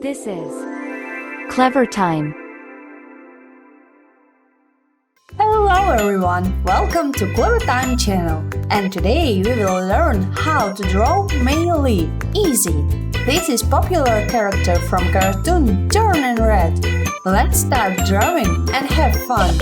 This is Clever Time. Hello everyone, welcome to Clever Time channel, and today we will learn how to draw Mei Lee. Easy! This is popular character from cartoon Turning Red. Let's start drawing and have fun!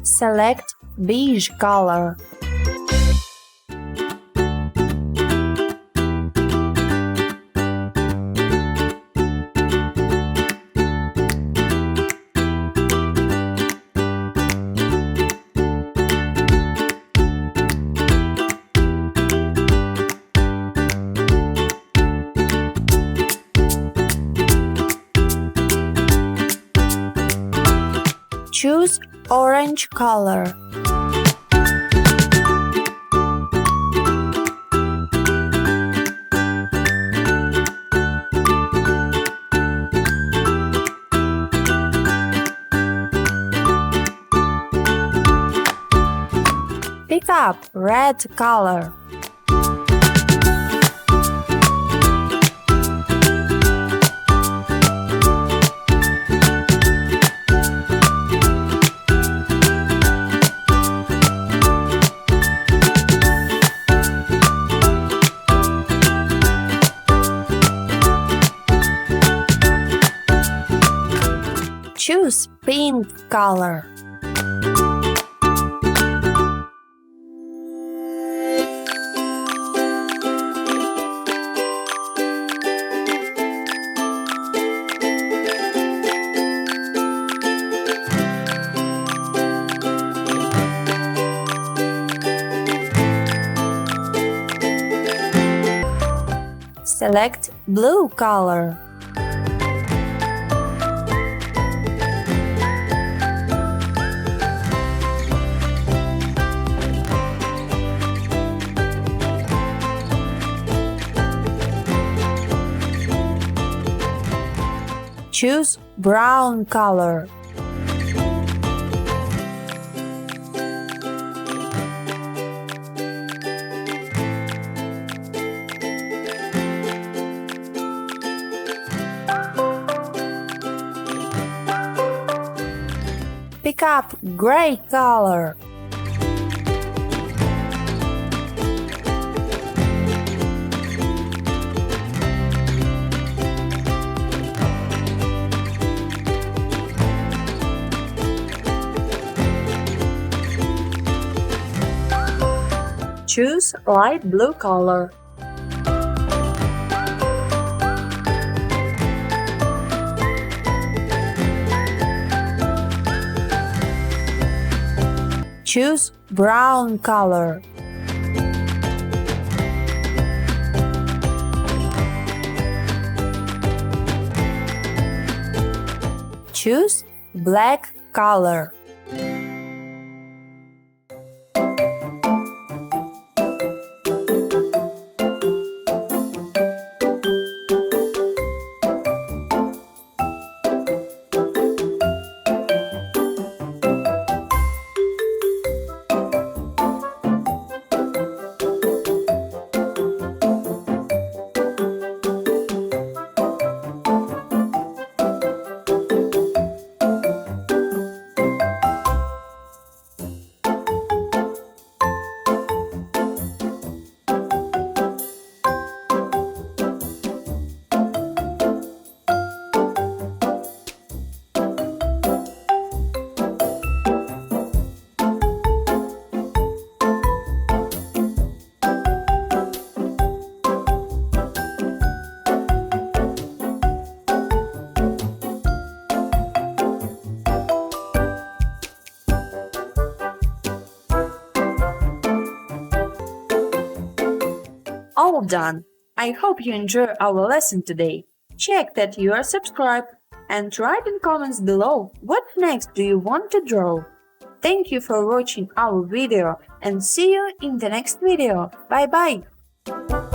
Select beige color. Choose orange color. Pick up red color. Choose pink color. Select blue color. Choose brown color. Pick up gray color. Choose light blue color. Choose brown color. Choose black color. done! I hope you enjoy our lesson today. Check that you are subscribed and write in comments below what next do you want to draw. Thank you for watching our video and see you in the next video. Bye bye!